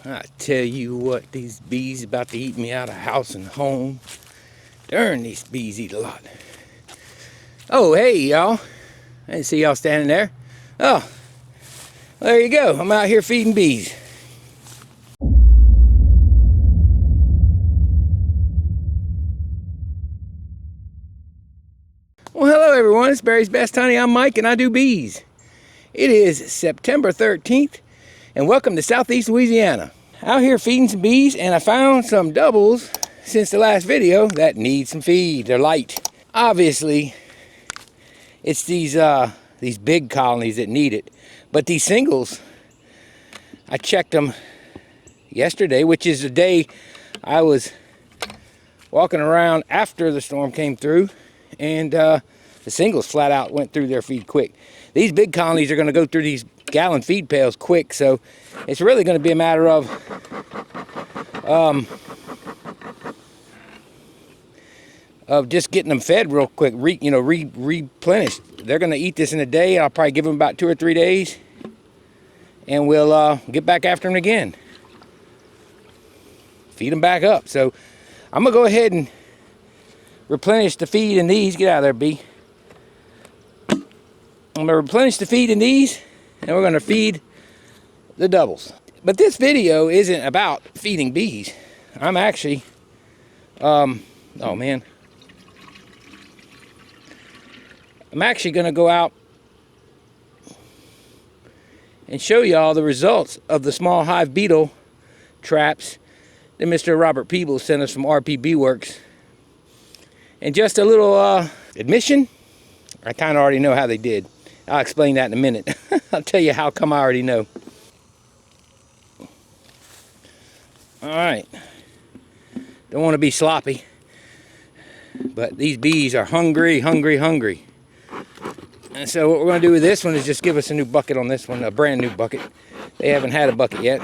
I tell you what, these bees about to eat me out of house and home. Darn, these bees eat a lot. Oh, hey, y'all. I didn't see y'all standing there. Oh, there you go. I'm out here feeding bees. Well, hello, everyone. It's Barry's Best Honey. I'm Mike, and I do bees. It is September 13th, and welcome to Southeast Louisiana. Out here feeding some bees, and I found some doubles since the last video that need some feed. They're light. Obviously, it's these big colonies that need it. But these singles, I checked them yesterday, which is the day I was walking around after the storm came through, and the singles flat out went through their feed quick. These big colonies are going to go through these gallon feed pails quick, so it's really going to be a matter of just getting them fed real quick, replenished. They're going to eat this in a day. I'll probably give them about 2 or 3 days, and we'll get back after them again. Feed them back up. So I'm going to go ahead and replenish the feed in these. Get out of there, bee. I'm going to replenish the feed in these, and we're going to feed the doubles. But this video isn't about feeding bees. I'm actually, oh man. I'm actually going to go out and show y'all the results of the small hive beetle traps that Mr. Robert Peebles sent us from RP Beeworks. And just a little admission, I kind of already know how they did. I'll explain that in a minute. I'll tell you how come I already know. All right. Don't want to be sloppy, but these bees are hungry, hungry, hungry. And so what we're going to do with this one is just give us a new bucket on this one, a brand new bucket. They haven't had a bucket yet.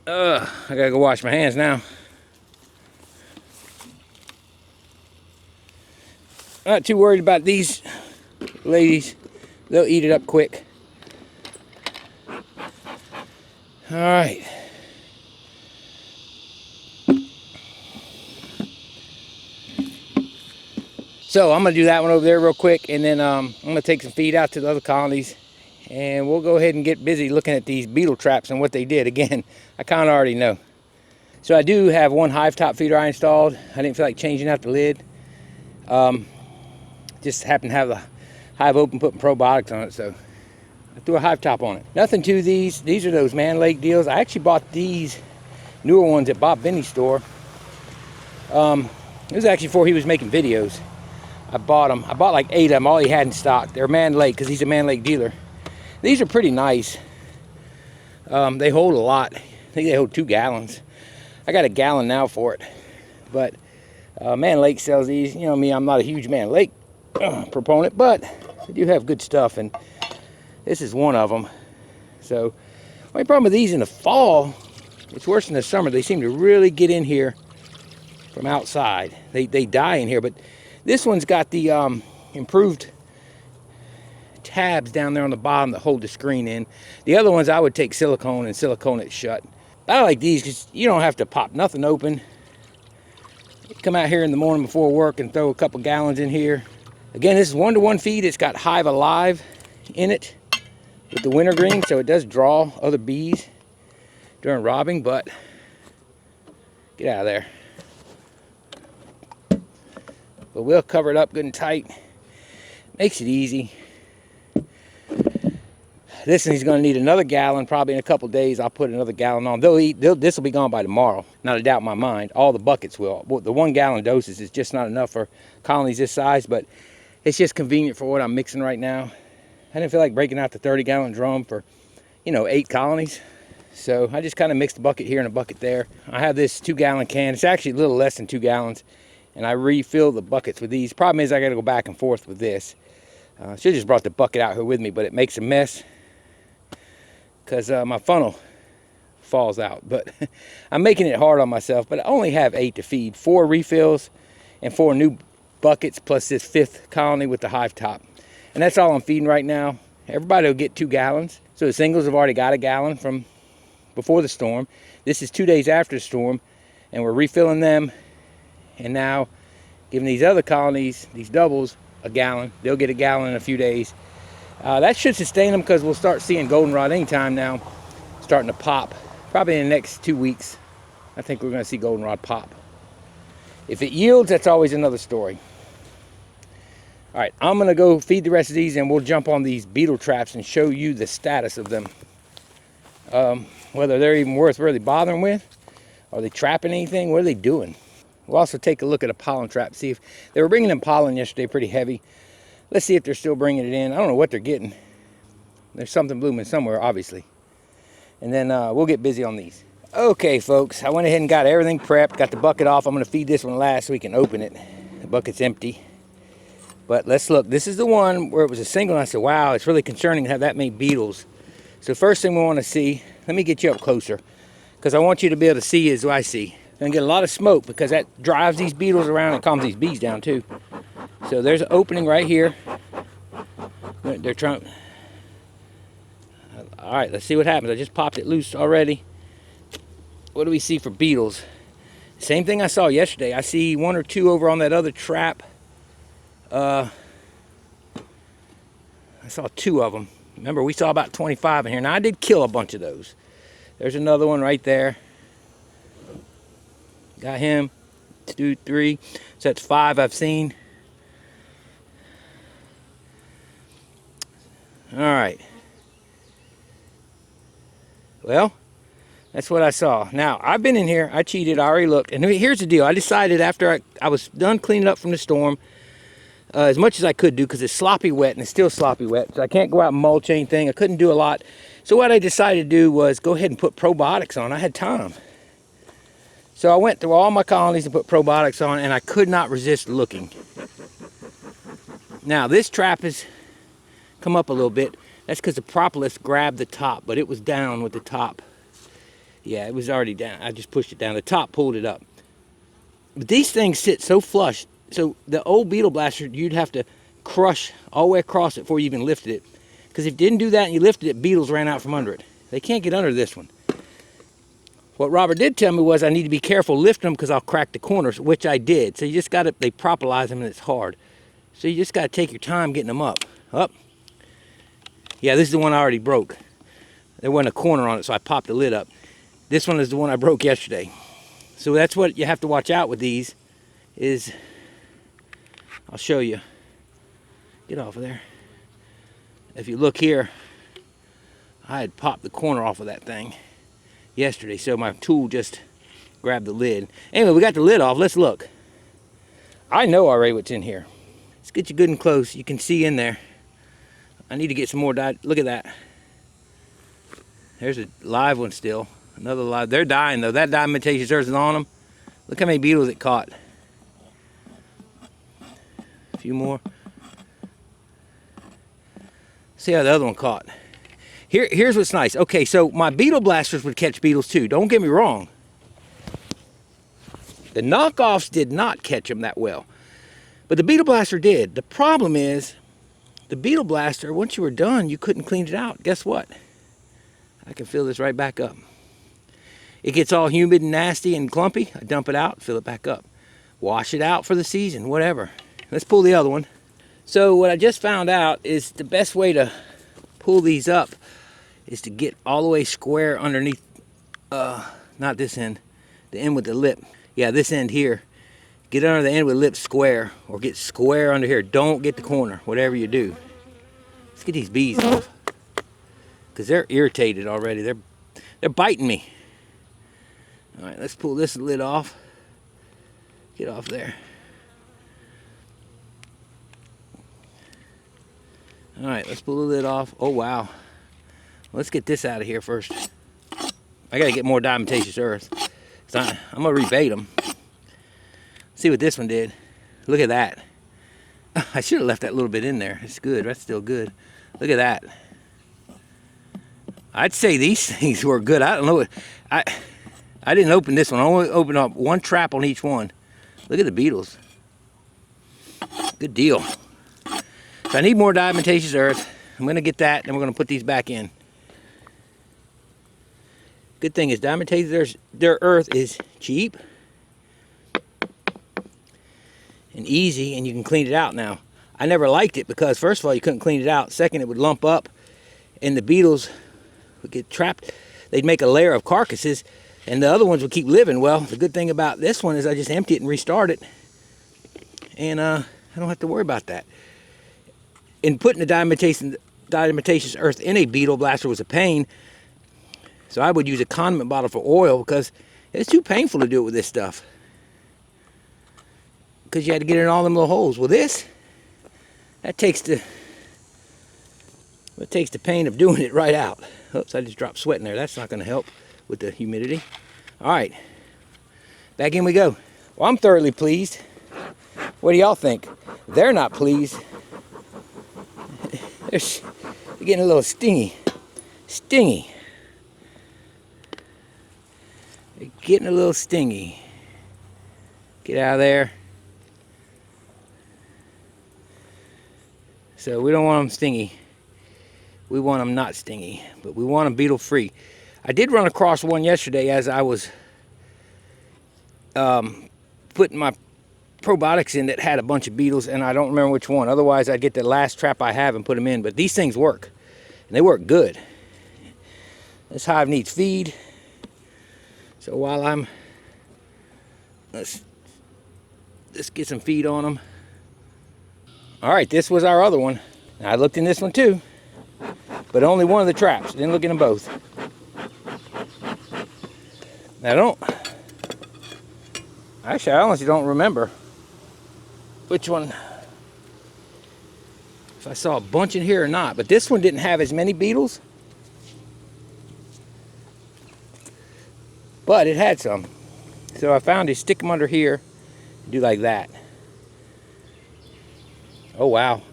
I gotta go wash my hands now. Not too worried about these ladies. They'll eat it up quick. All right. So I'm going to do that one over there real quick, and then I'm going to take some feed out to the other colonies, and we'll go ahead and get busy looking at these beetle traps and what they did. Again, I kind of already know. So I do have one hive top feeder I installed. I didn't feel like changing out the lid. Just happened to have the hive open, putting probiotics on it, so I threw a hive top on it. Nothing to these. These are those man lake deals. I actually bought these newer ones at Bob Benny's store. It was actually before he was making videos. I bought them. I bought like 8 of them, all he had in stock. They're man lake because he's a man lake dealer. These are pretty nice. They hold a lot. I think they hold 2 gallons. I got a gallon now for it. But Man Lake sells these. You know me, I'm not a huge Man Lake proponent, but they do have good stuff, and this is one of them. So, my problem with these in the fall, it's worse than the summer. They seem to really get in here from outside. They die in here, but this one's got the improved tabs down there on the bottom that hold the screen in. The other ones I would take silicone and silicone it shut. I like these because you don't have to pop nothing open. You come out here in the morning before work and throw a couple gallons in here. Again, this is 1-to-1 feed. It's got Hive Alive in it with the wintergreen, so it does draw other bees during robbing, but get out of there. But we'll cover it up good and tight. Makes it easy. This one he's going to need another gallon. Probably in a couple days I'll put another gallon on. This will be gone by tomorrow. Not a doubt in my mind. All the buckets will. The 1 gallon doses is just not enough for colonies this size, but it's just convenient for what I'm mixing right now. I didn't feel like breaking out the 30-gallon drum for, 8 colonies. So I just kind of mixed a bucket here and a bucket there. I have this 2-gallon can. It's actually a little less than 2 gallons. And I refill the buckets with these. Problem is I got to go back and forth with this. I should have just brought the bucket out here with me, but it makes a mess because my funnel falls out. But I'm making it hard on myself. But I only have 8 to feed. 4 refills and 4 new buckets plus this 5th colony with the hive top. And that's all I'm feeding right now. Everybody will get 2 gallons. So the singles have already got a gallon from before the storm. This is 2 days after the storm, and we're refilling them. And now giving these other colonies, these doubles, a gallon. They'll get a gallon in a few days. That should sustain them because we'll start seeing goldenrod anytime now, starting to pop. Probably in the next 2 weeks, I think we're going to see goldenrod pop. If it yields, that's always another story. All right, I'm going to go feed the rest of these, and we'll jump on these beetle traps and show you the status of them. Whether they're even worth really bothering with. Are they trapping anything? What are they doing? We'll also take a look at a pollen trap, see if they were bringing in pollen yesterday pretty heavy. Let's see if they're still bringing it in. I don't know what they're getting. There's something blooming somewhere, obviously. And then we'll get busy on these. Okay, folks, I went ahead and got everything prepped, got the bucket off. I'm going to feed this one last so we can open it. The bucket's empty. But let's look. This is the one where it was a single, and I said, wow, it's really concerning to have that many beetles. So first thing we want to see, let me get you up closer, because I want you to be able to see as I see. And get a lot of smoke, because that drives these beetles around and calms these bees down too. So there's an opening right here. They're trying. All right, let's see what happens. I just popped it loose already. What do we see for beetles? Same thing I saw yesterday. I see 1 or 2 over on that other trap. I saw 2 of them. Remember, we saw about 25 in here. Now, I did kill a bunch of those. There's another one right there. Got him. 2, 3. So that's 5 I've seen. All right. Well, that's what I saw. Now, I've been in here. I cheated. I already looked. And here's the deal. I decided after I was done cleaning up from the storm, as much as I could do, because it's sloppy wet, and it's still sloppy wet, so I can't go out and mulch anything. I couldn't do a lot. So what I decided to do was go ahead and put probiotics on. I had time. So I went through all my colonies and put probiotics on, and I could not resist looking. Now, this trap has come up a little bit. That's because the propolis grabbed the top, but it was down with the top. Yeah, it was already down. I just pushed it down. The top pulled it up. But these things sit so flush. So the old beetle blaster, you'd have to crush all the way across it before you even lifted it. Because if you didn't do that and you lifted it, beetles ran out from under it. They can't get under this one. What Robert did tell me was I need to be careful lifting them because I'll crack the corners, which I did. So you just got to, they propolize them and it's hard. So you just got to take your time getting them up. Up. Yeah, this is the one I already broke. There wasn't a corner on it, so I popped the lid up. This one is the one I broke yesterday. So that's what you have to watch out with these is... I'll show you. Get off of there. If you look here, I had popped the corner off of that thing yesterday, so my tool just grabbed the lid. Anyway, we got the lid off. Let's look. I know already what's in here. Let's get you good and close. You can see in there. I need to get some more dye. Look at that. There's a live one still. Another live. They're dying though. That diamentaceous earth is on them. Look how many beetles it caught. A few more. See how the other one caught. Here's what's nice. Okay, so my beetle blasters would catch beetles too. Don't get me wrong. The knockoffs did not catch them that well. But the beetle blaster did. The problem is, the beetle blaster, once you were done, you couldn't clean it out. Guess what? I can fill this right back up. It gets all humid and nasty and clumpy. I dump it out, fill it back up. Wash it out for the season, whatever. Let's pull the other one. So what I just found out is the best way to pull these up is to get all the way square underneath, not this end, the end with the lip. Yeah, this end here. Get under the end with the lip square, or get square under here. Don't get the corner, whatever you do. Let's get these bees off, because they're irritated already. They're biting me. All right, let's pull this lid off. Get off there. All right, let's pull the lid off. Oh, wow. Let's get this out of here first. I got to get more diamentaceous earth. So I'm going to rebait them. See what this one did. Look at that. I should have left that little bit in there. It's good. That's still good. Look at that. I'd say these things were good. I don't know. I didn't open this one. I only opened up one trap on each one. Look at the beetles. Good deal. So I need more diatomaceous earth. I'm going to get that, and we're going to put these back in. Good thing is diatomaceous earth is cheap and easy, and you can clean it out now. I never liked it because, first of all, you couldn't clean it out. Second, it would lump up, and the beetles would get trapped. They'd make a layer of carcasses, and the other ones would keep living. Well, the good thing about this one is I just empty it and restart it, and I don't have to worry about that. And putting the diatomaceous earth in a beetle blaster was a pain, so I would use a condiment bottle for oil because it's too painful to do it with this stuff. Because you had to get it in all them little holes. Well, this, that takes the pain of doing it right out. Oops, I just dropped sweat in there. That's not going to help with the humidity. All right, back in we go. Well, I'm thoroughly pleased. What do y'all think? They're not pleased. They're getting a little stingy. Stingy. They're getting a little stingy. Get out of there. So we don't want them stingy. We want them not stingy, but we want them beetle free. I did run across one yesterday as I was putting my probiotics in that had a bunch of beetles, and I don't remember which one. Otherwise, I'd get the last trap I have and put them in. But these things work, and they work good. This hive needs feed. So while I'm, let's get some feed on them. All right, this was our other one. Now, I looked in this one too, but only one of the traps. Didn't look in them both. Now, I honestly don't remember which one, if I saw a bunch in here or not, but this one didn't have as many beetles, but it had some. So I found to stick them under here and do like that. Oh, wow.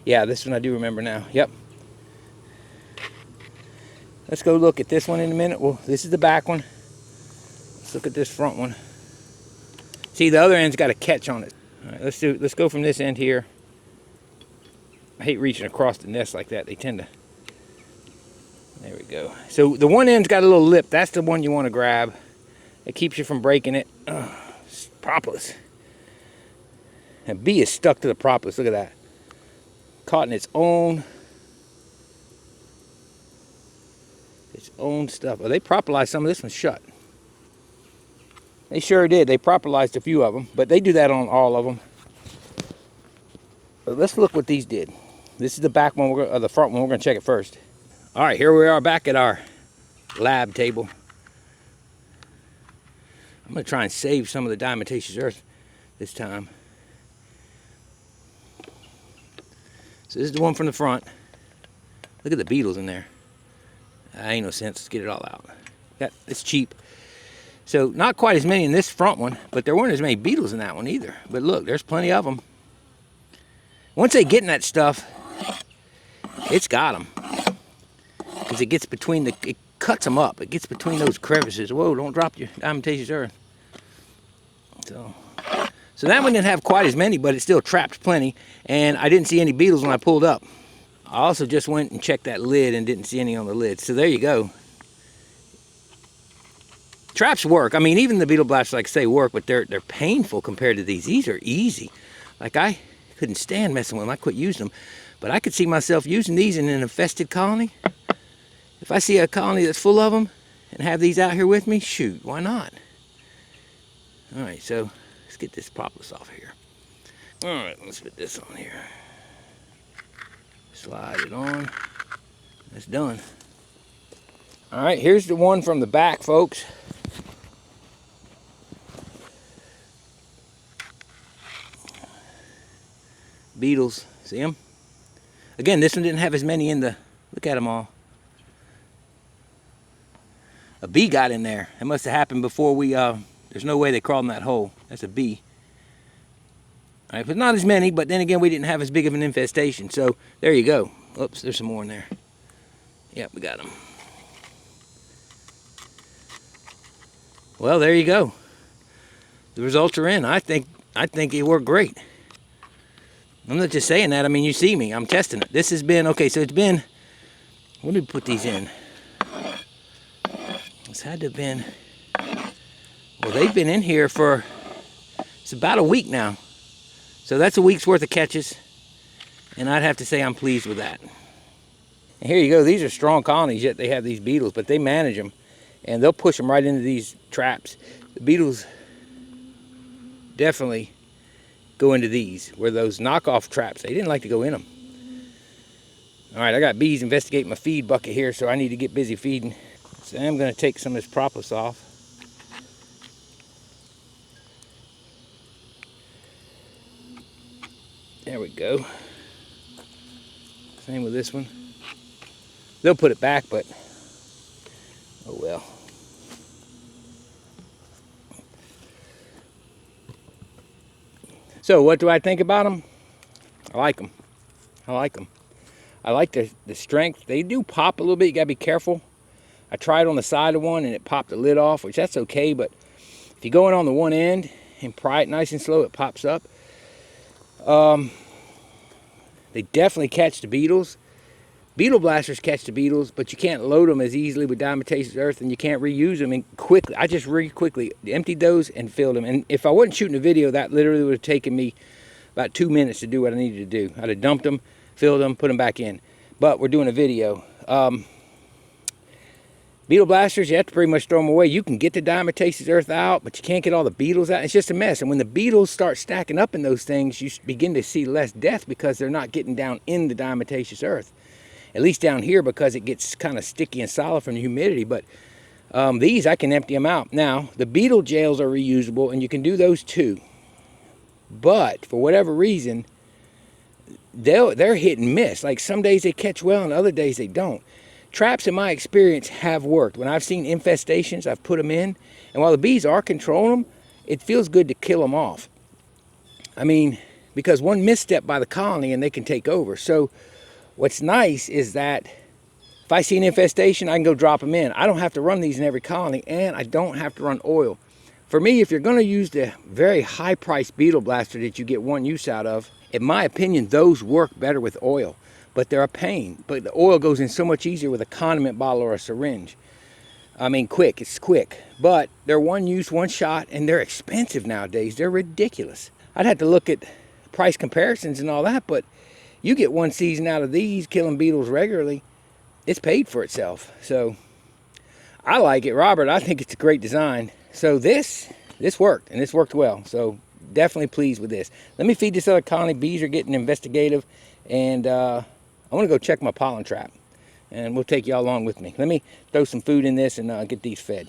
Yeah, this one I do remember now. Yep. Let's go look at this one in a minute. Well, this is the back one. Let's look at this front one. See, the other end's got a catch on it. All right, let's go from this end here. I hate reaching across the nest like that. They tend to. There we go. So the one end's got a little lip. That's the one you want to grab. It keeps you from breaking it. It's propolis. And bee is stuck to the propolis. Look at that. Caught in its own stuff. Oh, they propolized some of this one shut. They sure did. They propolized a few of them, but they do that on all of them. But let's look what these did. This is the back one, or the front one. We're going to check it first. All right, here we are back at our lab table. I'm going to try and save some of the diatomaceous earth this time. So this is the one from the front. Look at the beetles in there. Ain't no sense. Let's get it all out. It's cheap. So not quite as many in this front one, but there weren't as many beetles in that one either. But look, there's plenty of them. Once they get in that stuff, it's got them. Because it gets between it cuts them up. It gets between those crevices. Whoa, don't drop your diatomaceous earth. So that one didn't have quite as many, but it still trapped plenty. And I didn't see any beetles when I pulled up. I also just went and checked that lid and didn't see any on the lid. So there you go. Traps work. I mean, even the beetle blasters, like I say, work, but they're painful compared to these. These are easy. Like, I couldn't stand messing with them. I quit using them. But I could see myself using these in an infested colony. If I see a colony that's full of them and have these out here with me, shoot, why not? All right, so let's get this propolis off here. All right, let's put this on here. Slide it on. That's done. All right, here's the one from the back, folks. Beetles, see them? Again, this one didn't have as many in the, look at them all. A bee got in there. It must have happened before we, there's no way they crawled in that hole. That's a bee. All right, but not as many, but then again, we didn't have as big of an infestation. So there you go. Oops, there's some more in there. Yep, we got them. Well, there you go. The results are in. I think it worked great. I'm not just saying that. I mean, you see me. I'm testing it. This has been, okay, so it's been, when did we put these in? It's had to have been, well, they've been in here for, it's about a week now. So that's a week's worth of catches. And I'd have to say I'm pleased with that. And here you go. These are strong colonies, yet they have these beetles, but they manage them. And they'll push them right into these traps. The beetles definitely go into these, where those knockoff traps, they didn't like to go in them. All right, I got bees investigating my feed bucket here, so I need to get busy feeding. So I'm going to take some of this propolis off. There we go. Same with this one. They'll put it back, but oh well. So what do I think about them? I like them. I like them. I like the strength. They do pop a little bit. You gotta be careful. I tried on the side of one and it popped the lid off, which that's okay, but if you go in on the one end and pry it nice and slow, it pops up. They definitely catch the beetles. Beetle blasters catch the beetles, but you can't load them as easily with diatomaceous earth, and you can't reuse them. And quickly, I just really quickly emptied those and filled them. And if I wasn't shooting a video, that literally would have taken me about 2 minutes to do what I needed to do. I'd have dumped them, filled them, put them back in. But we're doing a video. Beetle blasters, you have to pretty much throw them away. You can get the diatomaceous earth out, but you can't get all the beetles out. It's just a mess. And when the beetles start stacking up in those things, you begin to see less death because they're not getting down in the diatomaceous earth. At least down here, because it gets kind of sticky and solid from the humidity. But these, I can empty them out. Now, the beetle jails are reusable, and you can do those too. But for whatever reason, they're hit and miss. Like some days they catch well, and other days they don't. Traps, in my experience, have worked. When I've seen infestations, I've put them in. And while the bees are controlling them, it feels good to kill them off. I mean, because one misstep by the colony and they can take over. So what's nice is that if I see an infestation, I can go drop them in. I don't have to run these in every colony, and I don't have to run oil. For me, if you're going to use the very high-priced beetle blaster that you get one use out of, in my opinion, those work better with oil. But they're a pain. But the oil goes in so much easier with a condiment bottle or a syringe. I mean, quick. It's quick. But they're one use, one shot, and they're expensive nowadays. They're ridiculous. I'd have to look at price comparisons and all that, but you get one season out of these killing beetles regularly, it's paid for itself. So I like it, Robert. I think it's a great design. So this worked, and this worked well. So definitely pleased with this. Let me feed this other colony. Bees are getting investigative, and I want to go check my pollen trap, and we'll take y'all along with me. Let me throw some food in this and get these fed.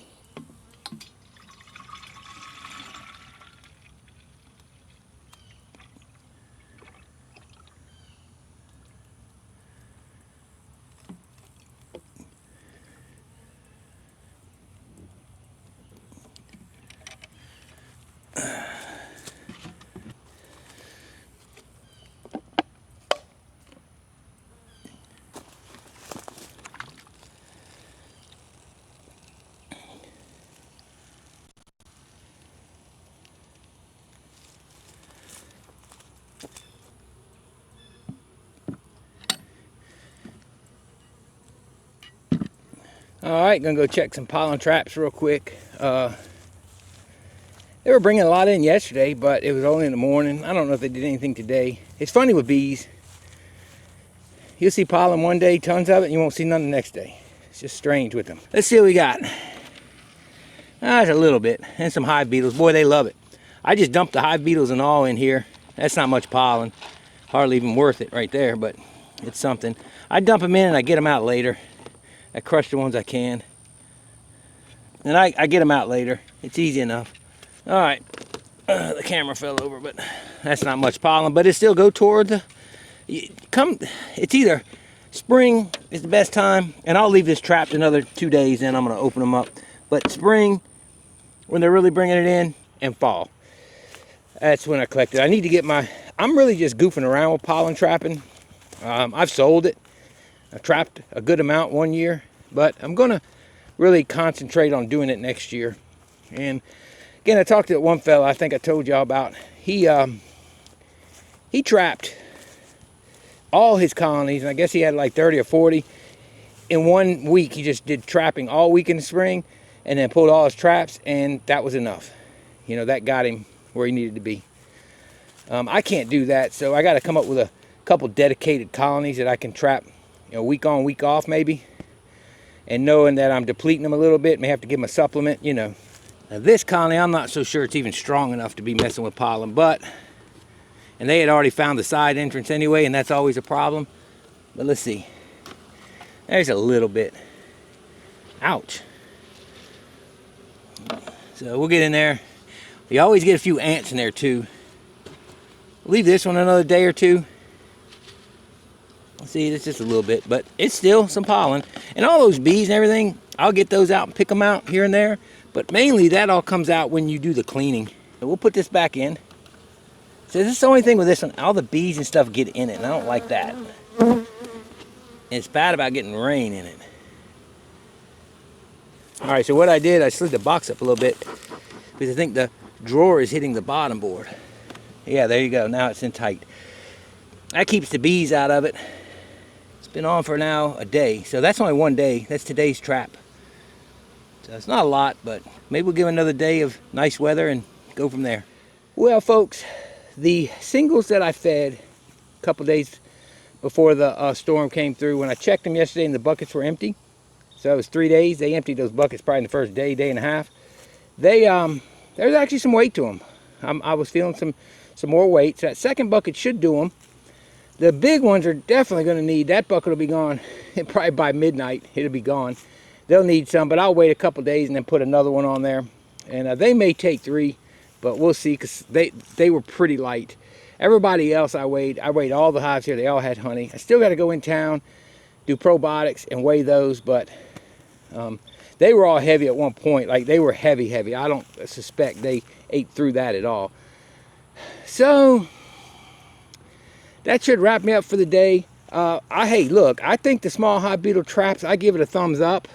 All right, gonna go check some pollen traps real quick. They were bringing a lot in yesterday, but it was only in the morning. I don't know if they did anything today. It's funny with bees. You'll see pollen one day, tons of it, and you won't see none the next day. It's just strange with them. Let's see what we got. There's a little bit, and some hive beetles. Boy, they love it. I just dumped the hive beetles and all in here. That's not much pollen. Hardly even worth it right there, but it's something. I dump them in and I get them out later. I crush the ones I can. And I get them out later. It's easy enough. All right. The camera fell over, but that's not much pollen. But it still go toward the... It's either spring is the best time, and I'll leave this trapped another 2 days, and I'm going to open them up. But spring, when they're really bringing it in, and fall. That's when I collect it. I need to get my... I'm really just goofing around with pollen trapping. I've sold it. I've trapped a good amount one year, but I'm going to really concentrate on doing it next year. And again, I talked to that one fella I think I told y'all about. He trapped all his colonies, and I guess he had like 30 or 40. In 1 week, he just did trapping all week in the spring, and then pulled all his traps, and that was enough. You know, that got him where he needed to be. I can't do that, so I got to come up with a couple dedicated colonies that I can trap, you know, week on, week off maybe. And knowing that I'm depleting them a little bit, may have to give them a supplement, you know. Now this colony, I'm not so sure it's even strong enough to be messing with pollen, and they had already found the side entrance anyway, and that's always a problem. But let's see. There's a little bit. Ouch. So we'll get in there. You always get a few ants in there too. Leave this one another day or two. See, it's just a little bit, but it's still some pollen. And all those bees and everything, I'll get those out and pick them out here and there. But mainly that all comes out when you do the cleaning. So we'll put this back in. So this is the only thing with this one. All the bees and stuff get in it, and I don't like that. And it's bad about getting rain in it. All right, so what I did, I slid the box up a little bit because I think the drawer is hitting the bottom board. Yeah, there you go. Now it's in tight. That keeps the bees out of it. It's been on for now a day. So that's only 1 day. That's today's trap. So it's not a lot, but maybe we'll give another day of nice weather and go from there. Well, folks, the singles that I fed a couple days before the storm came through, when I checked them yesterday and the buckets were empty, so it was 3 days. They emptied those buckets probably in the first day, day and a half. There's actually some weight to them. I was feeling some more weight. So that second bucket should do them. The big ones are definitely going to need, that bucket will be gone probably by midnight. It'll be gone. They'll need some, but I'll wait a couple days and then put another one on there. And they may take 3, but we'll see, because they were pretty light. Everybody else I weighed all the hives here. They all had honey. I still got to go in town, do probiotics and weigh those, but they were all heavy at one point. Like, they were heavy. I don't suspect they ate through that at all. So that should wrap me up for the day. Hey, look, I think the small hive beetle traps, I give it a thumbs up.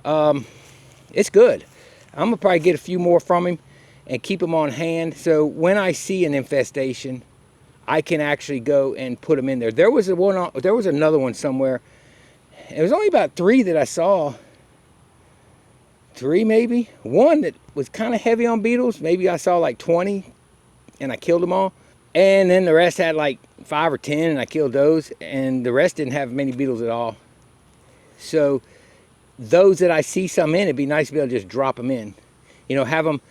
It's good. I'm gonna probably get a few more from him and keep them on hand, so when I see an infestation, I can actually go and put them in there. There was another one somewhere. It was only about 3 that I saw. 3 maybe. One that was kind of heavy on beetles. Maybe I saw like 20 and I killed them all. And then the rest had like 5 or 10 and I killed those. And the rest didn't have many beetles at all. So those that I see some in, it'd be nice to be able to just drop them in. You know, have them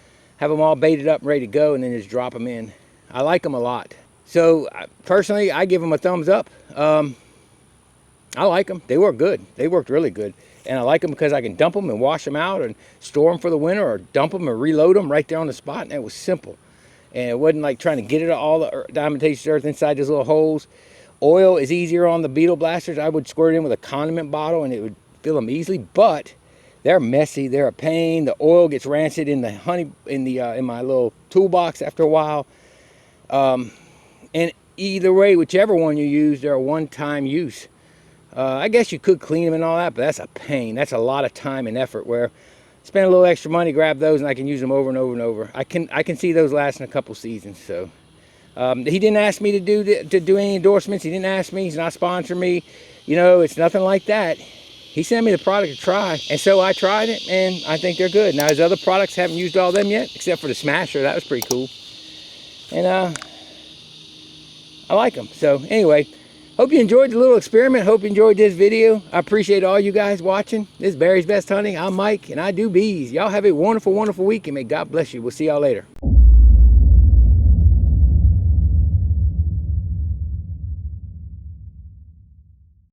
all baited up and ready to go, and then just drop them in. I like them a lot. So personally, I give them a thumbs up. I like them. They work good. They worked really good. And I like them because I can dump them and wash them out and store them for the winter, or dump them and reload them right there on the spot. And it was simple. And it wasn't like trying to get it all the diatomaceous earth inside those little holes. Oil is easier on the beetle blasters. I would squirt it in with a condiment bottle and it would fill them easily, but they're messy. They're a pain. The oil gets rancid in the honey, in my little toolbox after a while. And either way, whichever one you use, they're a one-time use. I guess you could clean them and all that, but that's a pain. That's a lot of time and effort, where spend a little extra money, grab those, and I can use them over and over and over. I can see those lasting a couple seasons. So he didn't ask me to do any endorsements. He didn't ask me. He's not sponsoring me. You know, it's nothing like that. He sent me the product to try, and so I tried it, and I think they're good. Now, his other products, haven't used all them yet, except for the Smasher. That was pretty cool. And I like them. So anyway, hope you enjoyed the little experiment. Hope you enjoyed this video. I appreciate all you guys watching. This is Barry's Best Hunting. I'm Mike, and I do bees. Y'all have a wonderful, wonderful week, and may God bless you. We'll see y'all later.